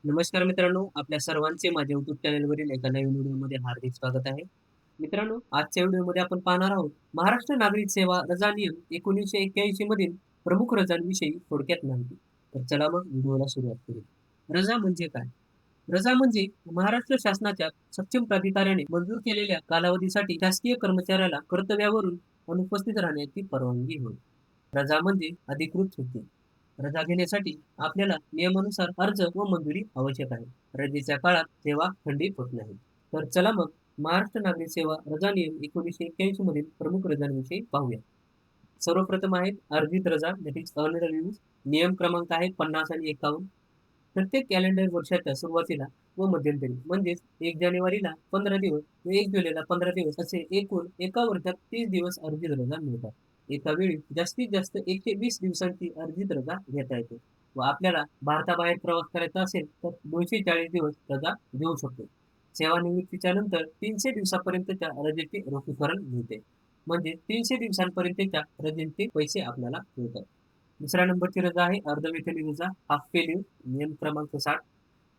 नमस्कार मित्रांनो, आपल्या सर्वांचे माझ्या YouTube चॅनलवरील एका नवीन व्हिडिओमध्ये हार्दिक स्वागत आहे. मित्रांनो, आजच्या व्हिडिओमध्ये आपण पाहणार आहोत महाराष्ट्र नागरिक सेवा रजा नियम 1981 मधील प्रमुख रजांविषयी थोडक्यात माहिती. तर चला मग व्हिडिओला सुरुवात करू. रजा म्हणजे काय? रजा म्हणजे महाराष्ट्र शासनाच्या सक्षम प्राधिकाऱ्याने मंजूर केलेल्या कालावधीसाठी शासकीय कर्मचाऱ्याला कर्तव्यावरून अनुपस्थित राहण्याची परवानगी होय. रजा म्हणजे अधिकृत सुट्टी. रजा घेण्यासाठी आपल्याला नियमानुसार अर्ज व मंजुरी आवश्यक आहे. रजेच्या काळात सेवा खंडित होत नाही. तर चला मग महाराष्ट्र नागरिक सेवा रजा नियम 1981 मधील प्रमुख रजांविषयी पाहूया. सर्वप्रथम आहेत अर्जित रजा, दॅट इज अर्न्ड लीव्ह. नियम क्रमांक आहे 50 आणि 51. प्रत्येक कॅलेंडर वर्षाच्या सुरुवातीला व मध्यंतरी म्हणजेच 1 जानेवारीला 15 दिवस व 1 जुलैला 15 दिवस असे एकूण एका वर्षात 30 दिवस अर्जित रजा मिळतात. एका वेळी जास्तीत जास्त 120 दिवसांची अर्जित रजा घेता येते व आपल्याला भारताबाहेर प्रवास करायचा असेल तर 240 दिवस रजा घेऊ शकतो. सेवानिवृत्तीच्या नंतर 300 दिवसापर्यंतच्या रजेचे रोखीकरण मिळते. म्हणजे 300 दिवसांपर्यंतच्या रजेचे पैसे आपल्याला मिळतात. दुसऱ्या नंबरची रजा आहे अर्धवेतनी रजा, हाफ पे लीव्ह. नियम क्रमांक 60.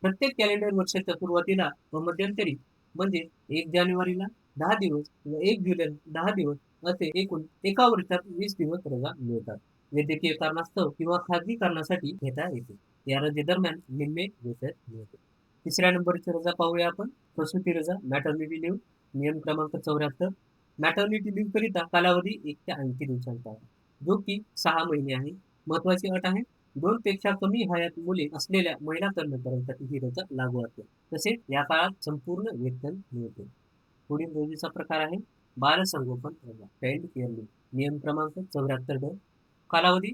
प्रत्येक कॅलेंडर वर्षाच्या सुरुवातीला व मध्यंतरी म्हणजे 1 जानेवारीला 10 दिवस व 1 जुलैला 10 दिवस असे एकूण एका वर्षात 20 दिवस रजा मिळतात. वैद्यकीय कारणास्तव किंवा खाजगी कारणासाठी घेता येते. या रजेदरम्यान निम्मे वेतन मिळते. तिसऱ्या नंबरची रजा पाहूया आपण. प्रसूती रजा, मॅटर्निटी लीव्ह. नियम क्रमांक 74. मॅटर्निटी लीव्ह करिता कालावधी 1 ते 80 दिवसांचा आहे, जो की 6 महिने आहे. महत्वाची अट आहे, 2 पेक्षा कमी हयात मुले असलेल्या महिला कर्मचाऱ्यांसाठी ही रजा लागू असते. तसेच या काळात संपूर्ण वेतन मिळते. पुढील रजेचा प्रकार आहे बालसंगोपन रजा, चाइल्ड केअर लीव्ह. नियम क्रमांक 74 कालावधी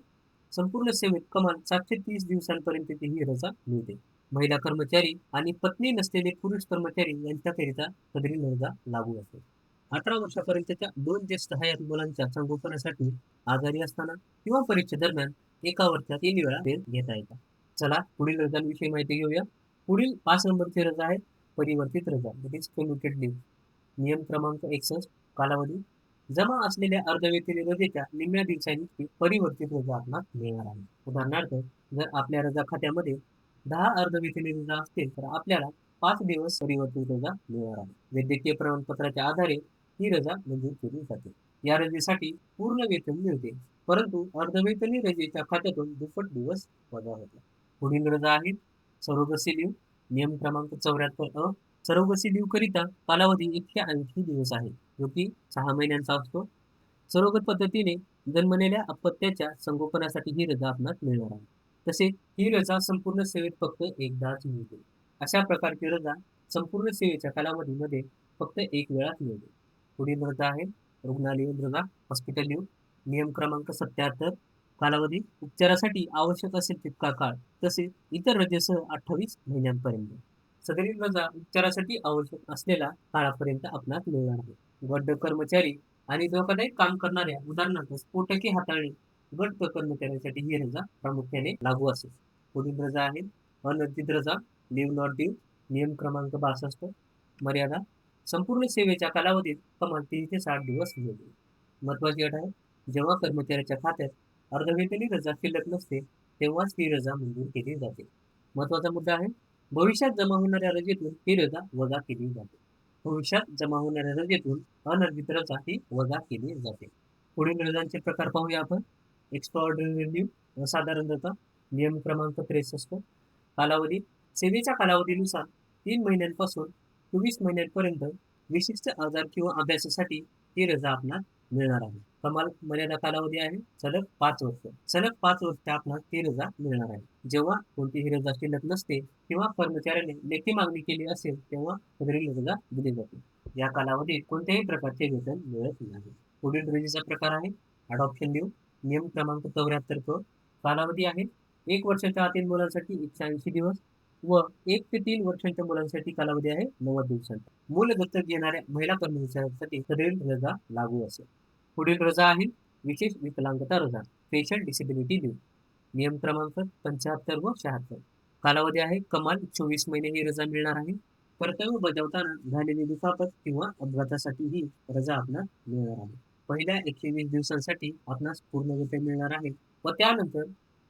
संपूर्ण सेवेत कमाल 730 दिवसांपर्यंतची ही रजा मिळते. महिला कर्मचारी आणि पत्नी नसलेले पुरुष कर्मचारी यांच्याकरिता सदरी रजा लागू असते. 18 वर्षापर्यंतच्या 2 ज्येष्ठ हयात मुलांच्या संगोपनासाठी आजारी असताना किंवा परीक्षेदरम्यान एका वर्षात 3 वेळा ते घेता येतात. चला पुढील रजांविषयी माहिती घेऊया. पुढील 5 नंबरची रजा आहे परिवर्तित रजा, दॅट इज कम्युटेड लीव्ह. नियम क्रमांक 61. कालावधी जमा असलेल्या अर्धवेतनी रजेच्या निम्म्या दिवसांची परिवर्तित रजा आपणास मिळणार आहे. उदाहरणार्थ, जर आपल्या रजा खात्यामध्ये 10 अर्धवेतनी रजा असतील तर आपल्याला 5 दिवस परिवर्तित रजा मिळणार आहे. वैद्यकीय प्रमाणपत्राच्या आधारे ही रजा मंजूर केली जाते. या रजेसाठी पूर्ण वेतन मिळते, परंतु अर्धवेतनी रजेच्या खात्यातून दुप्पट दिवस वजा होतात. पुढील रजा आहे सरोगसी लीव्ह. नियम क्रमांक 74 सरोगसी लीव्ह करिता कालावधी 180 दिवस आहे, जो की 6 महिन्यांचा असतो. सरोगत पद्धतीने जन्मलेल्या अपत्याच्या संगोपनासाठी ही रजा आपणास मिळणार आहे. तसेच ही रजा संपूर्ण सेवेत फक्त एकदाच मिळते. अशा प्रकारची रजा संपूर्ण सेवेच्या कालावधीमध्ये फक्त एक वेळाच मिळते. पुढील रजा आहे रुग्णालयीन रजा, हॉस्पिटल लीव्ह. नियम क्रमांक 77 कालावधी उपचारासाठी आवश्यक असेल तितका काळ, तसेच इतर रजेसह 28 महिन्यांपर्यंत. सदरील रजा उपचारासाठी आवश्यक असलेल्या काळापर्यंत आपणास मिळणार आहे. गट कर्मचारी आणि धोकादायक काम करणाऱ्या, उदाहरणार्थ स्फोटके हाताळणे गट कर्मचाऱ्यांसाठी ही रजा प्रामुख्याने लागू असेल. पुढील रजा आहे अनर्जित रजा, लीव्ह नॉट ड्यू. नियम क्रमांक 62 मर्यादा संपूर्ण सेवेच्या कालावधीत कमाल 3 ते 60 दिवस मिळते. महत्वाची अट आहे, जेव्हा कर्मचाऱ्याच्या खात्यात अर्धवेतनी रजा शिल्लक नसते तेव्हाच ही रजा मंजूर केली जाते. महत्वाचा मुद्दा आहे, भविष्यात जमा होणाऱ्या रजेतून ही रजा वजा केली जाते. भविष्यात जमा होणाऱ्या रजेतून अनर्जित रजा ही वजा केली जाते. पुढील रजांचे प्रकार पाहूया आपण. एक्स्ट्राऑर्डिनरी लीव्ह, असाधारण रजा. नियम क्रमांक 63 कालावधी सेवेच्या कालावधीनुसार 3 महिन्यांपासून 24 महिन्यांपर्यंत विशिष्ट आजार किंवा अभ्यासासाठी ही रजा आपणास मिळणार आहे. कमाल मर्यादा कालावधी आहे सलग 5 वर्ष. सलग 5 वर्ष आपणास ही रजा मिळणार आहे. जेव्हा कोणतीही रजा शिल्लक नसते किंवा कर्मचाऱ्याने लेखी मागणी केली असेल तेव्हा सदरील रजा दिली जाते. या कालावधीत कोणत्याही प्रकारचे वेतन मिळत नाही. पुढील रजेचा प्रकार आहे अडॉप्शन लीव्ह. नियम क्रमांक 74 कालावधी आहे 1 वर्षाच्या आतील मुलांसाठी 180 दिवस व 1 ते 3 वर्षांच्या मुलांसाठी कालावधी आहे 90 दिवसांचा. मूल दत्तक घेणाऱ्या महिला कर्मचाऱ्यांसाठी सदरील रजा लागू असेल. पुढील रजा आहे विशेष विकलांगता रजा, स्पेशल डिसेबिलिटी लीव्ह. नियम क्रमांक 75 व 76 कालावधी आहे कमाल 24 महिने ही रजा मिळणार आहे. कर्तव्य बजावताना झालेली दुखापत किंवा अपघातासाठी ही रजा आपणास मिळणार आहे. पहिल्या 120 दिवसांसाठी आपणास पूर्ण वेतन मिळणार आहे व त्यानंतर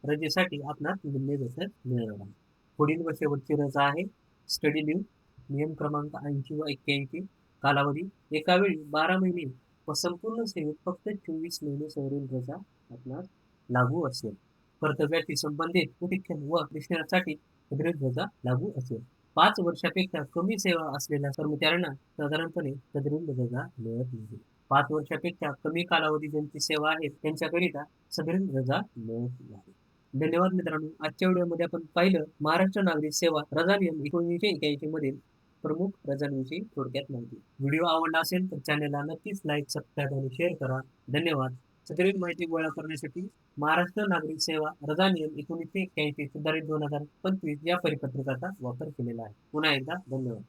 रजेसाठी आपणास निम्मे वेतन मिळणार आहे. पुढील व शेवटची रजा आहे स्टडी लीव्ह, नियम क्रमांक 80 व 81. कालावधी एका वेळी 12 महिने व संपूर्ण सेवेत फक्त 24 महिने सवरील रजा आपणास लागू असेल. कर्तव्याशी संबंधित शिक्षण व शिक्षणासाठी सदरील रजा लागू असेल. 5 वर्षापेक्षा कमी सेवा असलेल्या कर्मचाऱ्यांना साधारणपणे सदरील रजा मिळत नाही. 5 वर्षापेक्षा कमी कालावधी ज्यांची सेवा आहे त्यांच्याकरिता सदरील रजा मिळत नाही. धन्यवाद मित्रांनो. आजच्या व्हिडिओमध्ये आपण पाहिलं महाराष्ट्र नागरिक सेवा रजा नियम 1981 मधील प्रमुख रजांविषयी थोडक्यात माहिती. व्हिडिओ आवडला असेल तर चॅनलला नक्कीच लाईक, सबस्क्राईब आणि शेअर करा. धन्यवाद. सदरील माहिती गोळा करण्यासाठी महाराष्ट्र नागरिक सेवा रजा नियम 1981 सुधारित 2025 या परिपत्रकाचा वापर केलेला आहे. पुन्हा एकदा धन्यवाद.